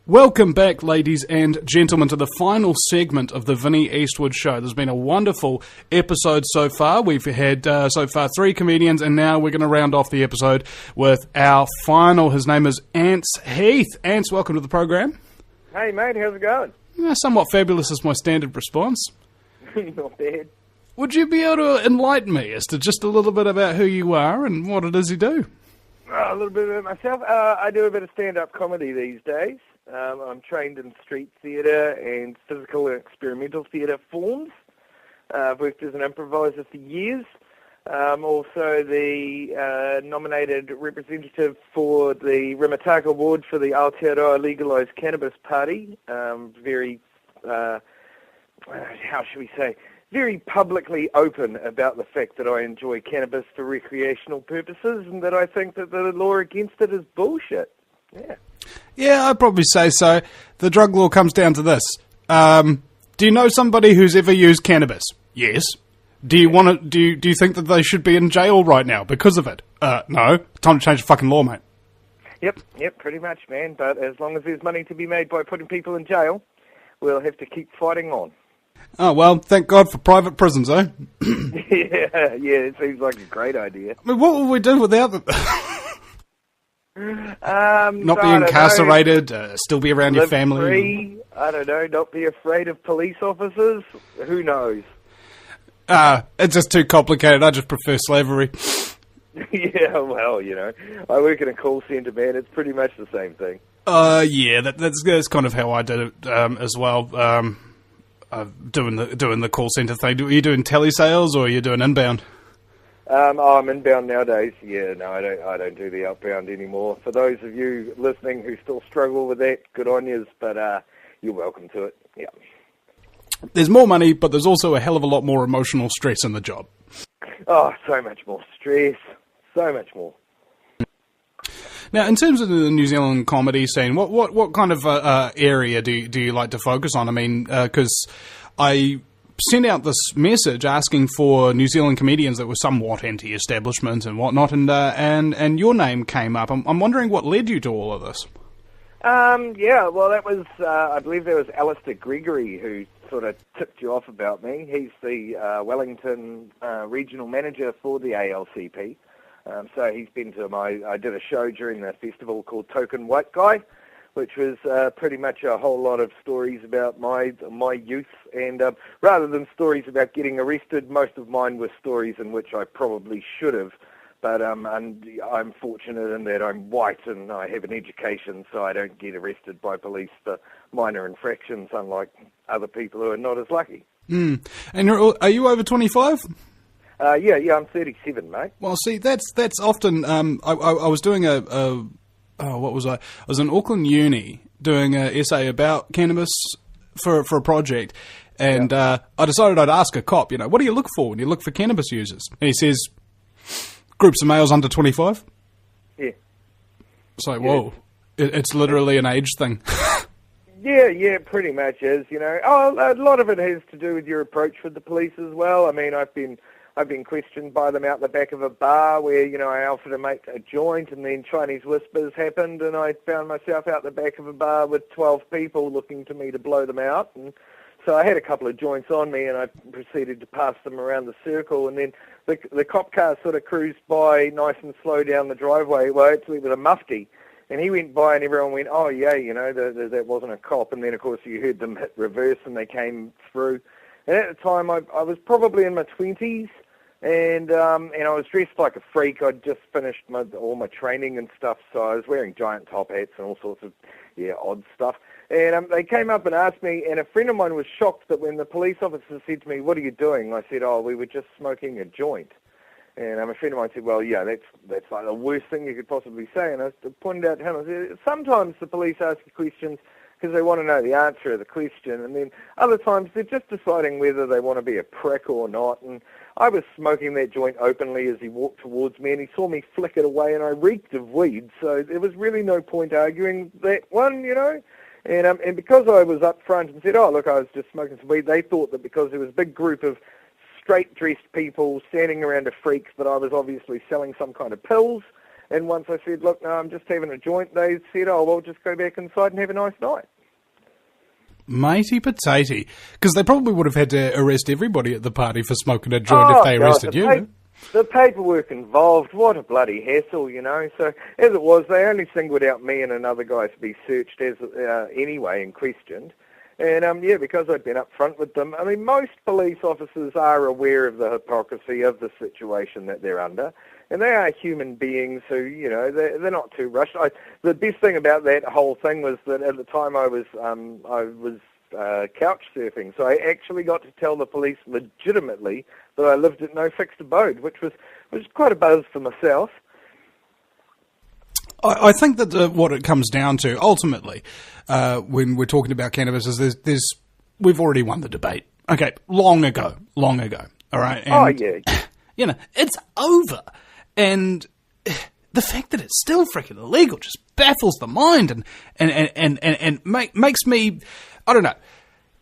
Welcome back, ladies and gentlemen, to the final segment of the Vinny Eastwood show. There's been a wonderful episode so far. We've had, so far, 3 comedians, and now we're going to round off the episode with our final. His name is Ants Heath. Ants, welcome to the program. Hey, mate, how's it going? Somewhat fabulous is my standard response. Not bad. Would you be able to enlighten me as to just a little bit about who you are and what it is you do? A little bit about myself. I do a bit of stand-up comedy these days. I'm trained in street theatre and physical and experimental theatre forms. I've worked as an improviser for years. Also the nominated representative for the Rimataka Award for the Aotearoa Legalised Cannabis Party. Very, how should we say, very publicly open about the fact that I enjoy cannabis for recreational purposes and that I think that the law against it is bullshit. Yeah. Yeah, I'd probably say so. The drug law comes down to this. Do you know somebody who's ever used cannabis? Yes. Do you want to? Do you think that they should be in jail right now because of it? No. Time to change the fucking law, mate. Yep, pretty much, man. But as long as there's money to be made by putting people in jail, we'll have to keep fighting on. Oh, well, thank God for private prisons, eh? yeah, it seems like a great idea. I mean, what would we do without them? Not be incarcerated, still be around your family. Free, I don't know, not be afraid of police officers. Who knows? It's just too complicated. I just prefer slavery. Yeah, well, I work in a call centre, man. It's pretty much the same thing. Yeah, that's kind of how I did it as well. Doing the call centre thing. Are you doing telesales or are you doing inbound? I'm inbound nowadays. Yeah, no, I don't do the outbound anymore. For those of you listening who still struggle with that, good on yous, but you're welcome to it. Yeah. There's more money, but there's also a hell of a lot more emotional stress in the job. Oh, so much more stress. So much more. Now, in terms of the New Zealand comedy scene, what kind of area do you like to focus on? I mean, because I sent out this message asking for New Zealand comedians that were somewhat anti-establishment and whatnot, and your name came up. I'm wondering what led you to all of this. Yeah, well, that was, I believe there was Alistair Gregory who sort of tipped you off about me. He's the Wellington regional manager for the ALCP. So he's been to I did a show during the festival called Token White Guy, which was pretty much a whole lot of stories about my youth. And rather than stories about getting arrested, most of mine were stories in which I probably should have. But and I'm fortunate in that I'm white and I have an education, so I don't get arrested by police for minor infractions, unlike other people who are not as lucky. And are you over 25? Yeah, I'm 37, mate. Well, see, that's often. I was doing what was I? I was in Auckland Uni doing an essay about cannabis for a project, and I decided I'd ask a cop, what do you look for when you look for cannabis users? And he says, groups of males under 25. Yeah. It's like, whoa, it's literally an age thing. Yeah, pretty much is. Oh, a lot of it has to do with your approach with the police as well. I mean, I've been questioned by them out the back of a bar where, I offered to make a joint and then Chinese whispers happened and I found myself out the back of a bar with 12 people looking to me to blow them out. And so I had a couple of joints on me and I proceeded to pass them around the circle, and then the cop car sort of cruised by nice and slow down the driveway, well, actually with a mufti. And he went by and everyone went, oh, yeah, that wasn't a cop. And then, of course, you heard them hit reverse and they came through. And at the time, I was probably in my 20s. And I was dressed like a freak. I'd just finished all my training and stuff, so I was wearing giant top hats and all sorts of, odd stuff. And they came up and asked me, and a friend of mine was shocked that when the police officer said to me, what are you doing? I said, oh, we were just smoking a joint. And a friend of mine said, well, yeah, that's like the worst thing you could possibly say. And I pointed out to him, I said, sometimes the police ask you questions because they want to know the answer of the question, and then other times they're just deciding whether they want to be a prick or not. And I was smoking that joint openly as he walked towards me, and he saw me flick it away, and I reeked of weed, so there was really no point arguing that one, And because I was up front and said, oh, look, I was just smoking some weed, they thought that because there was a big group of straight-dressed people standing around a freak that I was obviously selling some kind of pills. And once I said, look, no, I'm just having a joint, they said, oh, well, just go back inside and have a nice night. Matey potato. Because they probably would have had to arrest everybody at the party for smoking a joint if they arrested you. The paperwork involved, what a bloody hassle, you know. So, as it was, they only singled out me and another guy to be searched anyway and questioned. And, because I'd been up front with them, I mean, most police officers are aware of the hypocrisy of the situation that they're under. And they are human beings who, you know, they're not too rushed. The best thing about that whole thing was that at the time I was couch surfing, so I actually got to tell the police legitimately that I lived at no fixed abode, which was quite a buzz for myself. I think that what it comes down to ultimately, when we're talking about cannabis, is we've already won the debate. Okay, long ago. All right. And, you know, it's over. And the fact that it's still freaking illegal just baffles the mind and makes me, I don't know.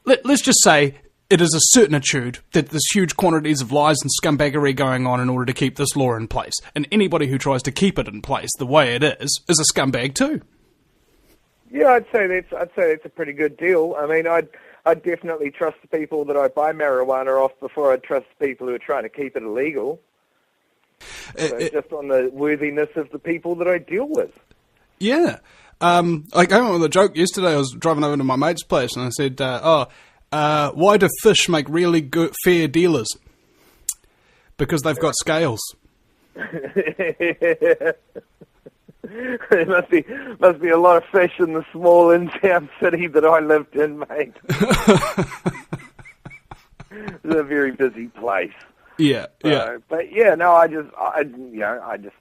Let's just say it is a certaintude that there's huge quantities of lies and scumbaggery going on in order to keep this law in place. And anybody who tries to keep it in place the way it is a scumbag too. Yeah, I'd say that's a pretty good deal. I mean, I'd definitely trust the people that I buy marijuana off before I'd trust the people who are trying to keep it illegal. So just on the worthiness of the people that I deal with. Yeah. I came up with a joke yesterday. I was driving over to my mate's place and I said, why do fish make really good, fair dealers? Because they've got scales. There must be a lot of fish in the small in-town city that I lived in, mate. It's a very busy place. Yeah. But yeah, no, I just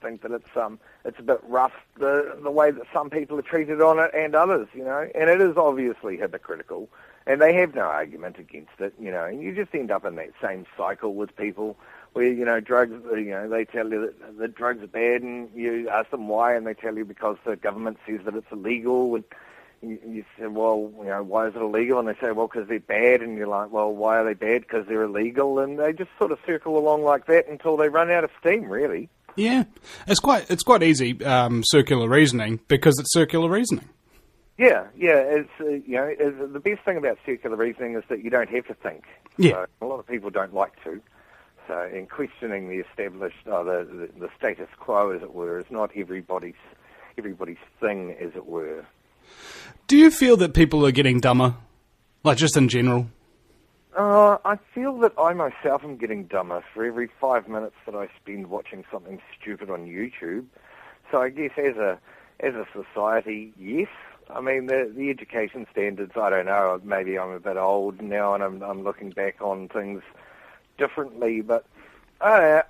think that it's a bit rough the way that some people are treated on it and others, you know, and it is obviously hypocritical, and they have no argument against it, you know, and you just end up in that same cycle with people where, you know, drugs, you know, they tell you that the drugs are bad, and you ask them why, and they tell you because the government says that it's illegal, and you say, well, you know, why is it illegal? And they say, well, because they're bad. And you're like, well, why are they bad? Because they're illegal. And they just sort of circle along like that until they run out of steam, really. Yeah, it's quite easy circular reasoning because it's circular reasoning. Yeah, it's the best thing about circular reasoning is that you don't have to think. Yeah, so a lot of people don't like to. So, in questioning the established, the status quo, as it were, is not everybody's thing, as it were. Do you feel that people are getting dumber, like just in general? I feel that I myself am getting dumber for every 5 minutes that I spend watching something stupid on YouTube. So I guess as a society, yes. I mean, the education standards, I don't know, maybe I'm a bit old now and I'm looking back on things differently, but I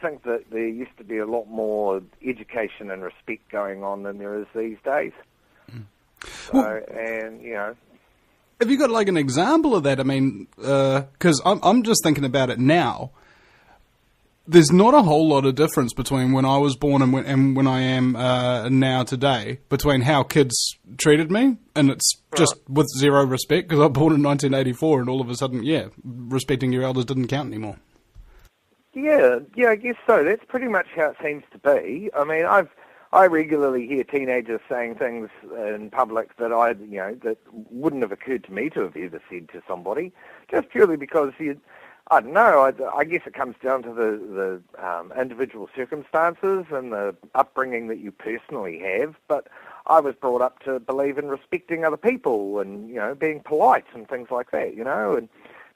think that there used to be a lot more education and respect going on than there is these days. So, and, you know... Have you got, like, an example of that? I mean, because I'm just thinking about it now. There's not a whole lot of difference between when I was born and when I am now today, between how kids treated me, and it's just with zero respect, because I was born in 1984, and all of a sudden, respecting your elders didn't count anymore. Yeah, I guess so. That's pretty much how it seems to be. I mean, I regularly hear teenagers saying things in public that that wouldn't have occurred to me to have ever said to somebody, just purely because I don't know. I guess it comes down to the individual circumstances and the upbringing that you personally have. But I was brought up to believe in respecting other people and, you know, being polite and things like that, you know. And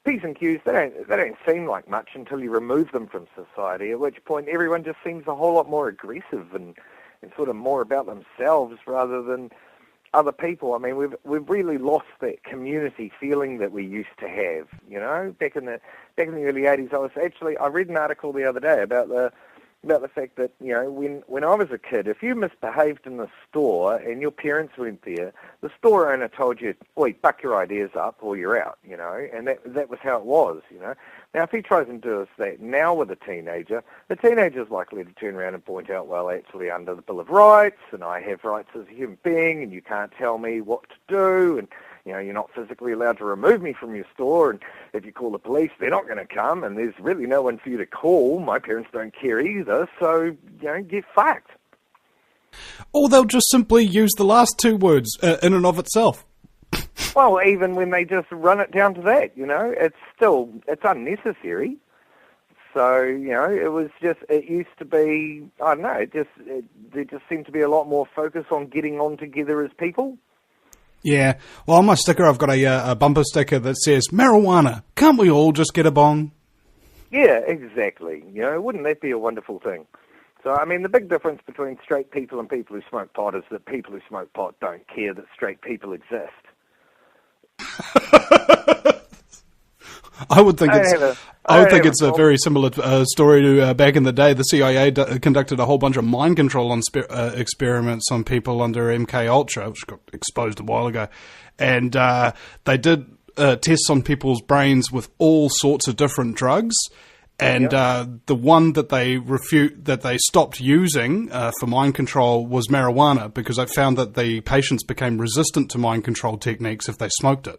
P's and Q's, they don't seem like much until you remove them from society, at which point everyone just seems a whole lot more aggressive and sort of more about themselves rather than other people. I mean, we've really lost that community feeling that we used to have. You know, back in the early '80s, I read an article the other day about the fact that, you know, when I was a kid, if you misbehaved in the store and your parents weren't there, the store owner told you, "Oi, buck your ideas up or you're out," you know, and that was how it was, you know. Now, if he tries and does that now with a teenager, the teenager's likely to turn around and point out, well, actually, under the Bill of Rights, and I have rights as a human being, and you can't tell me what to do, and, you're not physically allowed to remove me from your store, and if you call the police, they're not going to come, and there's really no one for you to call. My parents don't care either, so, get fucked. Or they'll just simply use the last two words in and of itself. Well, even when they just run it down to that, it's unnecessary. So, it used to be, I don't know, there just seemed to be a lot more focus on getting on together as people. Yeah. Well, on my sticker, I've got a bumper sticker that says, marijuana, can't we all just get a bong? Yeah, exactly. Wouldn't that be a wonderful thing? So, I mean, the big difference between straight people and people who smoke pot is that people who smoke pot don't care that straight people exist. I would think it's a very similar story to back in the day. The CIA conducted a whole bunch of mind control experiments on people under MK Ultra, which got exposed a while ago, and they did tests on people's brains with all sorts of different drugs. And the one that they stopped using for mind control was marijuana, because I found that the patients became resistant to mind control techniques if they smoked it.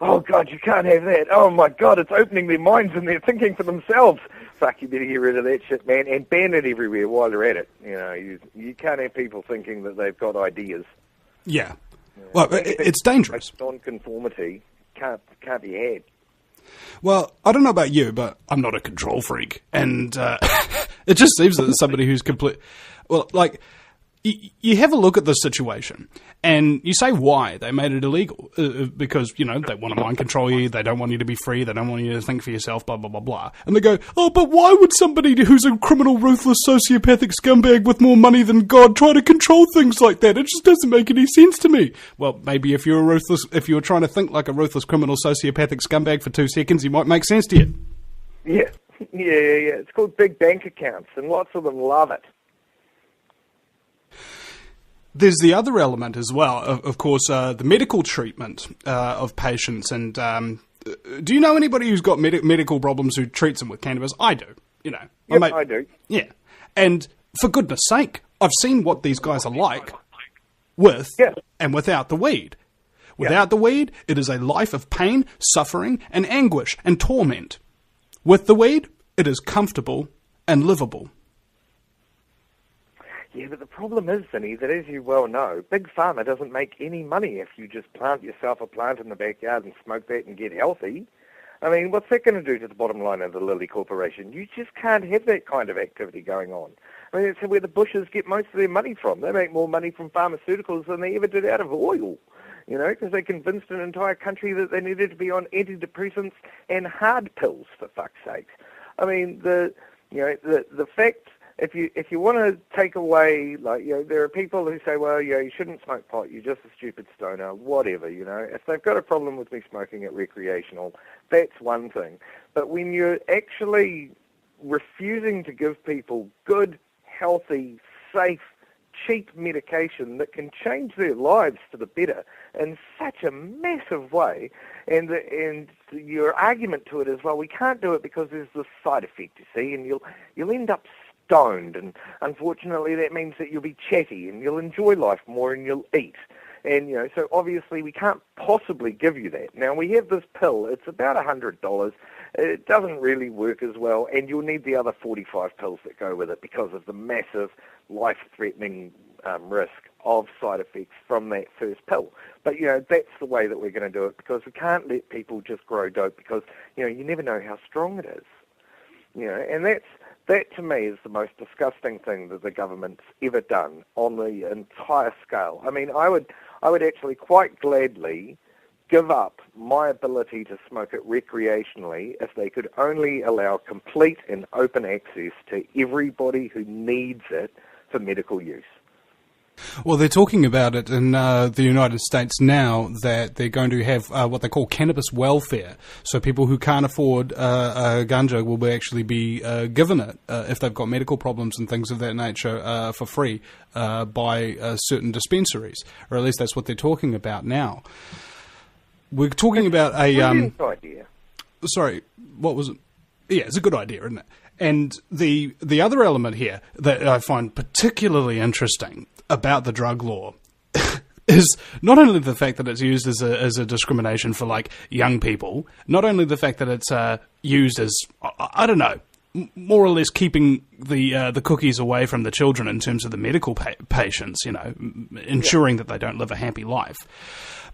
Oh, God, you can't have that. Oh, my God, it's opening their minds and they're thinking for themselves. Fuck, you better get rid of that shit, man, and ban it everywhere while you're at it. You can't have people thinking that they've got ideas. Yeah. Well, it's dangerous. Non-conformity can't be had. Well, I don't know about you, but I'm not a control freak. And it just seems that somebody who's complete... Well, like... You have a look at the situation, and you say why they made it illegal. Because, they want to mind control you, they don't want you to be free, they don't want you to think for yourself, blah, blah, blah, blah. And they go, oh, but why would somebody who's a criminal, ruthless, sociopathic scumbag with more money than God try to control things like that? It just doesn't make any sense to me. Well, maybe if you were trying to think like a ruthless, criminal, sociopathic scumbag for 2 seconds, it might make sense to you. Yeah. It's called big bank accounts, and lots of them love it. There's the other element as well, of course, the medical treatment of patients. And do you know anybody who's got medical problems who treats them with cannabis? I do. I do. Yeah. And for goodness sake, I've seen what these guys are like with and without the weed. Without the weed, it is a life of pain, suffering, and anguish and torment. With the weed, it is comfortable and livable. Yeah, but the problem is, Vinny, that as you well know, Big Pharma doesn't make any money if you just plant yourself a plant in the backyard and smoke that and get healthy. I mean, what's that going to do to the bottom line of the Lilly Corporation? You just can't have that kind of activity going on. I mean, that's where the Bushes get most of their money from. They make more money from pharmaceuticals than they ever did out of oil, because they convinced an entire country that they needed to be on antidepressants and hard pills, for fuck's sake. I mean, the fact... If you want to take away, there are people who say, well, you shouldn't smoke pot, you're just a stupid stoner, whatever, If they've got a problem with me smoking it recreational, that's one thing. But when you're actually refusing to give people good, healthy, safe, cheap medication that can change their lives for the better in such a massive way, and your argument to it is, well, we can't do it because there's this side effect, you see, and you'll end up stoned, and unfortunately that means that you'll be chatty and you'll enjoy life more and you'll eat. And, so obviously we can't possibly give you that. Now, we have this pill. It's about $100. It doesn't really work as well, and you'll need the other 45 pills that go with it because of the massive life-threatening risk of side effects from that first pill. But, that's the way that we're going to do it, because we can't let people just grow dope because, you never know how strong it is. And that to me is the most disgusting thing that the government's ever done on the entire scale. I mean, I would actually quite gladly give up my ability to smoke it recreationally if they could only allow complete and open access to everybody who needs it for medical use. Well, they're talking about it in the United States now, that they're going to have what they call cannabis welfare. So people who can't afford ganja will actually be given it if they've got medical problems and things of that nature for free by certain dispensaries, or at least that's what they're talking about now. We're talking about a... idea. Sorry, what was it? Yeah, it's a good idea, isn't it? And the other element here that I find particularly interesting about the drug law, is not only the fact that it's used as a discrimination for like young people, not only the fact that it's used as, I don't know, more or less keeping the cookies away from the children in terms of the medical patients, ensuring that they don't live a happy life.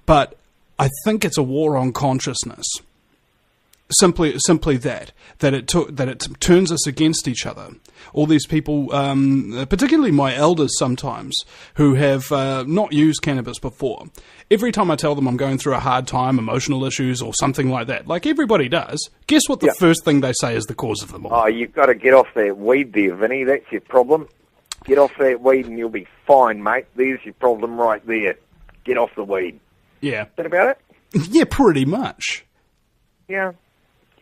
But I think it's a war on consciousness. Simply that it turns us against each other. All these people, particularly my elders sometimes, who have not used cannabis before, every time I tell them I'm going through a hard time, emotional issues or something like that, like everybody does, guess what the first thing they say is the cause of them all? Oh, you've got to get off that weed there, Vinny. That's your problem. Get off that weed and you'll be fine, mate. There's your problem right there. Get off the weed. Yeah. Is that about it? Yeah, pretty much. Yeah.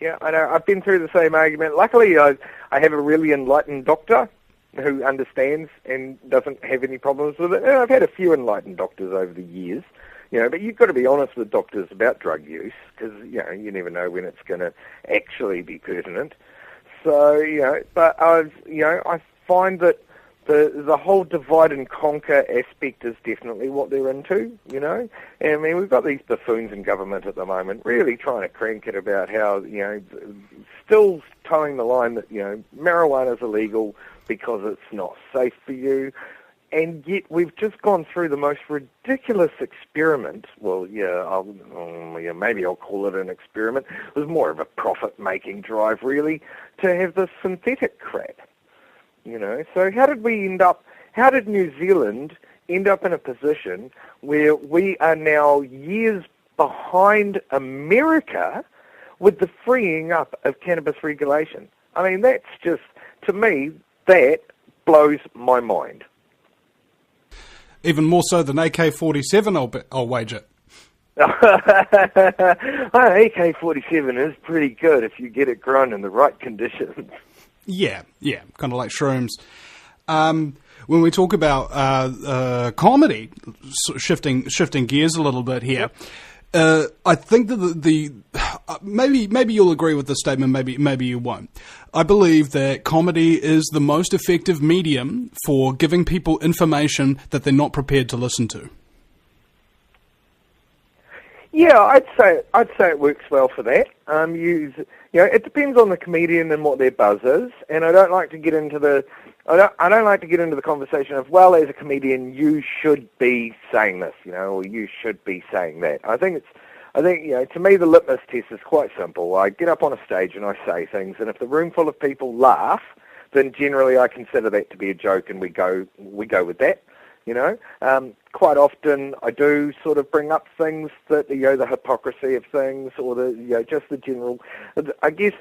Yeah, I know. I've been through the same argument. Luckily, I have a really enlightened doctor who understands and doesn't have any problems with it. And I've had a few enlightened doctors over the years, but you've got to be honest with doctors about drug use because, you never know when it's going to actually be pertinent. So, but I find that the whole divide and conquer aspect is definitely what they're into, And I mean, we've got these buffoons in government at the moment really trying to crank it about how, still towing the line that, marijuana is illegal because it's not safe for you. And yet we've just gone through the most ridiculous experiment. Well, maybe I'll call it an experiment. It was more of a profit-making drive, really, to have this synthetic crap. So how did New Zealand end up in a position where we are now years behind America with the freeing up of cannabis regulation? I mean, that's just, to me, that blows my mind. Even more so than AK-47, I'll wager. AK-47 is pretty good if you get it grown in the right conditions. Yeah, kind of like shrooms. When we talk about comedy, shifting gears a little bit here, I think that maybe you'll agree with this statement, maybe you won't. I believe that comedy is the most effective medium for giving people information that they're not prepared to listen to. Yeah, I'd say it works well for that. It depends on the comedian and what their buzz is, and I don't like to get into the conversation of, well, as a comedian, you should be saying this, or you should be saying that. I think to me the litmus test is quite simple. I get up on a stage and I say things, and if the room full of people laugh, then generally I consider that to be a joke, and we go with that. Quite often I do sort of bring up things that, the hypocrisy of things, or just the general, I guess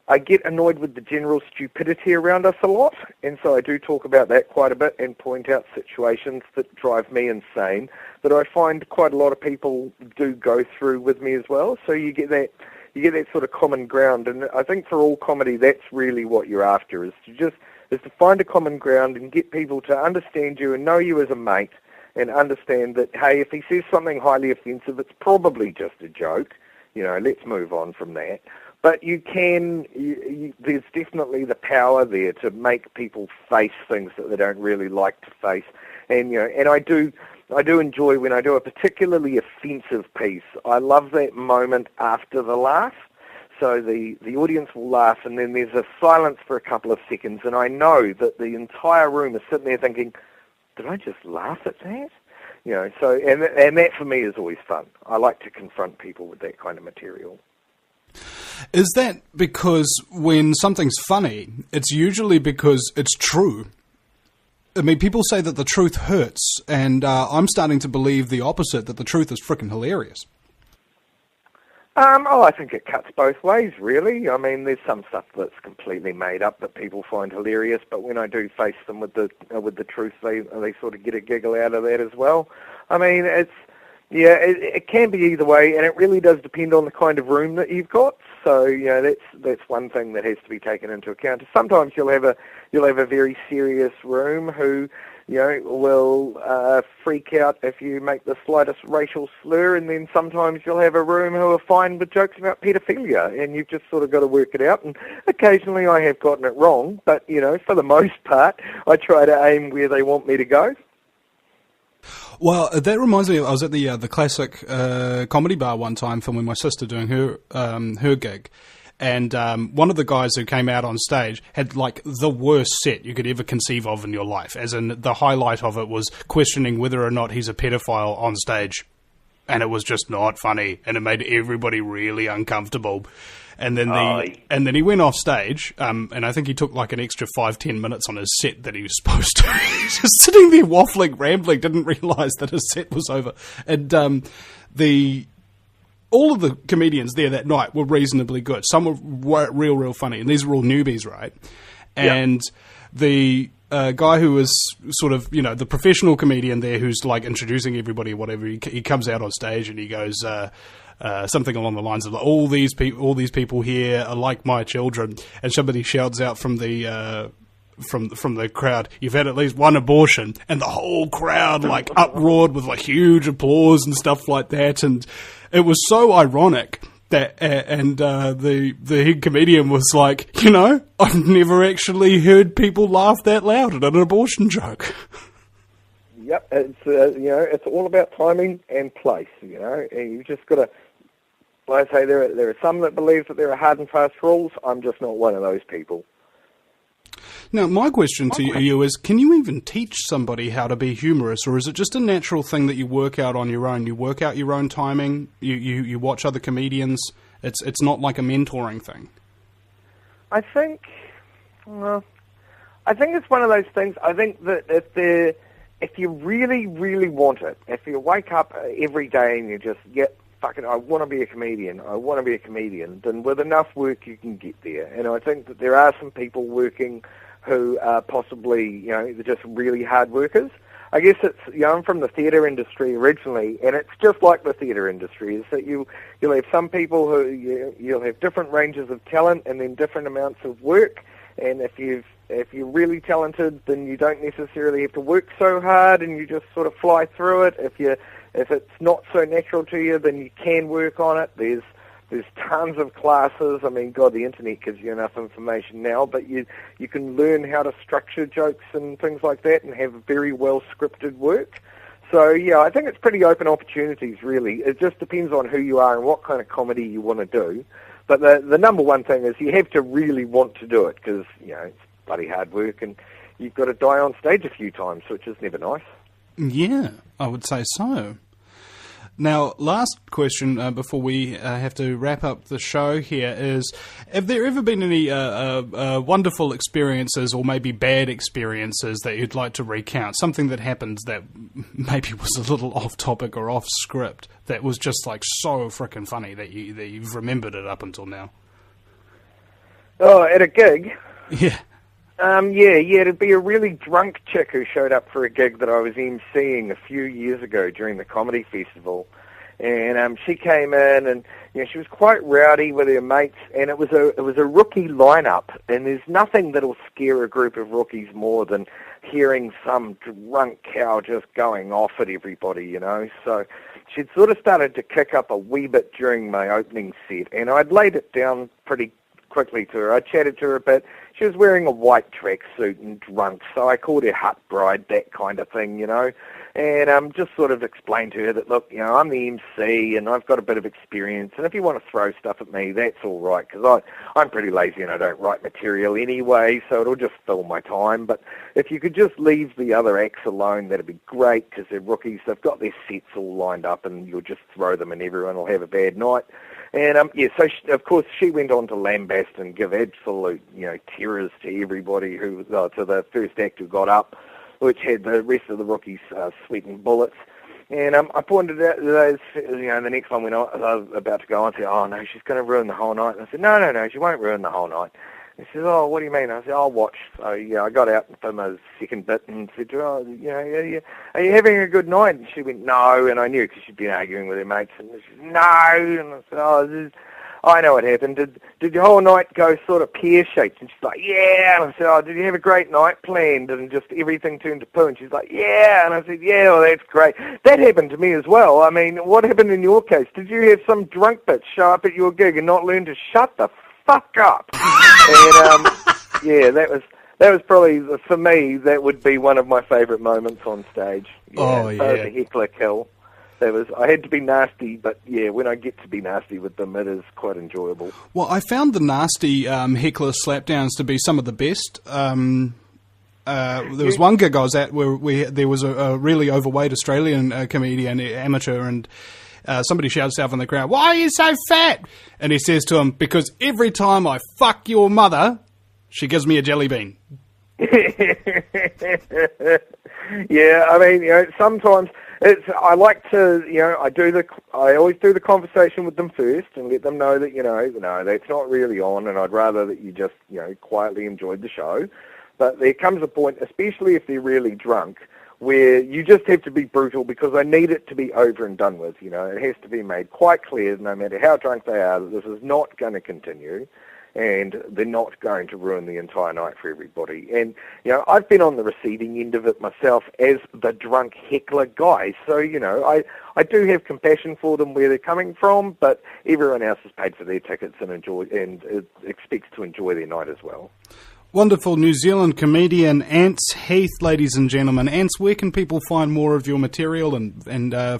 I get annoyed with the general stupidity around us a lot, and so I do talk about that quite a bit and point out situations that drive me insane that I find quite a lot of people do go through with me as well. So you get that sort of common ground, and I think for all comedy that's really what you're after, is to find a common ground and get people to understand you and know you as a mate, and understand that, hey, if he says something highly offensive, it's probably just a joke. Let's move on from that. But there's definitely the power there to make people face things that they don't really like to face. And I do enjoy when I do a particularly offensive piece. I love that moment after the laugh. So the audience will laugh, and then there's a silence for a couple of seconds, and I know that the entire room is sitting there thinking, did I just laugh at that? So and that for me is always fun. I like to confront people with that kind of material. Is that because when something's funny, it's usually because it's true? I mean, people say that the truth hurts, and I'm starting to believe the opposite, that the truth is freaking hilarious. I think it cuts both ways, really. I mean, there's some stuff that's completely made up that people find hilarious, but when I do face them with the truth, they sort of get a giggle out of that as well. I mean, it can be either way, and it really does depend on the kind of room that you've got. So that's one thing that has to be taken into account. Sometimes you'll have a very serious room who will freak out if you make the slightest racial slur, and then sometimes you'll have a room who are fine with jokes about pedophilia, and you've just sort of got to work it out. And occasionally I have gotten it wrong, but for the most part, I try to aim where they want me to go. Well, that reminds me. I was at the classic comedy bar one time filming my sister doing her gig, and one of the guys who came out on stage had like the worst set you could ever conceive of in your life. As in, the highlight of it was questioning whether or not he's a pedophile on stage, and it was just not funny, and it made everybody really uncomfortable. And then and then he went off stage, and I think he took like an extra 5-10 minutes on his set that he was supposed to. He's just sitting there waffling, rambling, didn't realise that his set was over. And all of the comedians there that night were reasonably good. Some were real funny, and these were all newbies, right? And the guy who was sort of, the professional comedian there who's like introducing everybody or whatever, he comes out on stage and he goes... something along the lines of all these people here are like my children, and somebody shouts out from the from the crowd, "You've had at least one abortion," and the whole crowd like uproared with like huge applause and stuff like that, and it was so ironic that the head comedian was like, I've never actually heard people laugh that loud at an abortion joke. Yep, it's all about timing and place, and you just got to. Like I say, there are some that believe that there are hard and fast rules. I'm just not one of those people. Now, my question to you is, can you even teach somebody how to be humorous, or is it just a natural thing that you work out on your own? You work out your own timing, you watch other comedians, it's not like a mentoring thing? I think it's one of those things. I think that if you really, really want it, if you wake up every day and you just I want to be a comedian, then with enough work you can get there. And I think that there are some people working who are possibly, they're just really hard workers. I guess it's, I'm from the theatre industry originally, and it's just like the theatre industry, is that you'll have some people who, you'll have different ranges of talent and then different amounts of work. And if you're really talented, then you don't necessarily have to work so hard, and you just sort of fly through it. If it's not so natural to you, then you can work on it. There's tons of classes. I mean, God, the internet gives you enough information now, but you can learn how to structure jokes and things like that and have very well scripted work. So, yeah, I think it's pretty open opportunities, really. It just depends on who you are and what kind of comedy you want to do. But the number one thing is you have to really want to do it, because, it's bloody hard work, and you've got to die on stage a few times, which is never nice. Yeah, I would say so. Now, last question before we have to wrap up the show here is, have there ever been any wonderful experiences or maybe bad experiences that you'd like to recount? Something that happened that maybe was a little off topic or off script that was just like so frickin' funny that you've remembered it up until now? Oh, at a gig? Yeah. It'd be a really drunk chick who showed up for a gig that I was emceeing a few years ago during the comedy festival, and she came in and she was quite rowdy with her mates, and it was a rookie lineup, and there's nothing that'll scare a group of rookies more than hearing some drunk cow just going off at everybody, So she'd sort of started to kick up a wee bit during my opening set, and I'd laid it down pretty quickly to her. I chatted to her a bit. She was wearing a white tracksuit and drunk, so I called her hut bride, that kind of thing, and just sort of explained to her that, look, I'm the MC and I've got a bit of experience, and if you want to throw stuff at me, that's all right, because I'm pretty lazy and I don't write material anyway, so it'll just fill my time. But if you could just leave the other acts alone, that'd be great, because they're rookies, they've got their sets all lined up, and you'll just throw them and everyone will have a bad night. And, so, of course, she went on to lambast and give absolute, terrors to everybody to the first act who got up, which had the rest of the rookies sweating bullets. And I pointed out those, the next one when I was about to go on, I said, oh, no, she's going to ruin the whole night. And I said, no, she won't ruin the whole night. And she said, oh, what do you mean? I said, I'll watch. So, I got out for my second bit and said, oh, are you having a good night? And she went, no, and I knew because she'd been arguing with her mates. And she said, no, and I said, oh, I know what happened. Did your whole night go sort of pear-shaped? And she's like, yeah. And I said, oh, did you have a great night planned? And just everything turned to poo. And she's like, yeah. And I said, yeah, well, that's great. That happened to me as well. I mean, what happened in your case? Did you have some drunk bitch show up at your gig and not learn to shut the fuck up? And, that probably, for me, that would be one of my favourite moments on stage. The heckler kill. I had to be nasty, but yeah, when I get to be nasty with them, it is quite enjoyable. Well, I found the nasty heckler slapdowns to be some of the best. There was one gig I was at where there was a really overweight Australian comedian, amateur, and somebody shouts out in the crowd, "Why are you so fat?" And he says to him, "Because every time I fuck your mother, she gives me a jelly bean." Yeah, I mean, sometimes I like to, I always do the conversation with them first and let them know that, no, that's not really on, and I'd rather that you just, quietly enjoyed the show. But there comes a point, especially if they're really drunk, where you just have to be brutal because I need it to be over and done with. It has to be made quite clear, no matter how drunk they are, that this is not going to continue. And they're not going to ruin the entire night for everybody. And, I've been on the receiving end of it myself as the drunk heckler guy. So, I do have compassion for them where they're coming from, but everyone else has paid for their tickets and expects to enjoy their night as well. Wonderful New Zealand comedian Ants Heath, ladies and gentlemen. Ants, where can people find more of your material and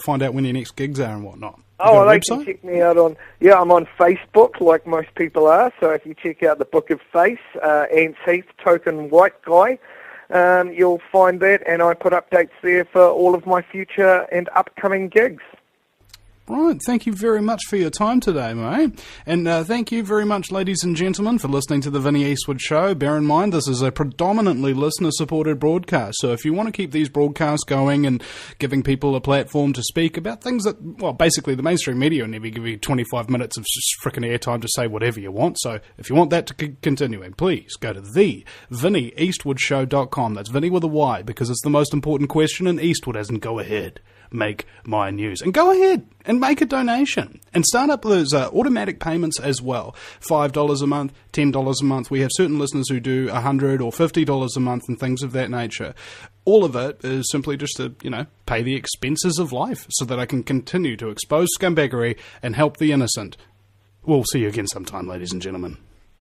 find out when your next gigs are and whatnot? They can check me out I'm on Facebook, like most people are, so if you check out the Book of Face, Ants Heath, Token White Guy, you'll find that, and I put updates there for all of my future and upcoming gigs. Right, thank you very much for your time today, mate. And thank you very much, ladies and gentlemen, for listening to the Vinny Eastwood Show. Bear in mind, this is a predominantly listener-supported broadcast, so if you want to keep these broadcasts going and giving people a platform to speak about things that, well, basically the mainstream media will never give you 25 minutes of just frickin' airtime to say whatever you want, so if you want that to continue, please go to thevinnyeastwoodshow.com. That's Vinny with a Y, because it's the most important question, and Eastwood hasn't go ahead. Make my news. And go ahead and make a donation. And start up those automatic payments as well. $5 a month, $10 a month. We have certain listeners who do $100 or $50 a month and things of that nature. All of it is simply just to, pay the expenses of life so that I can continue to expose scumbaggery and help the innocent. We'll see you again sometime, ladies and gentlemen.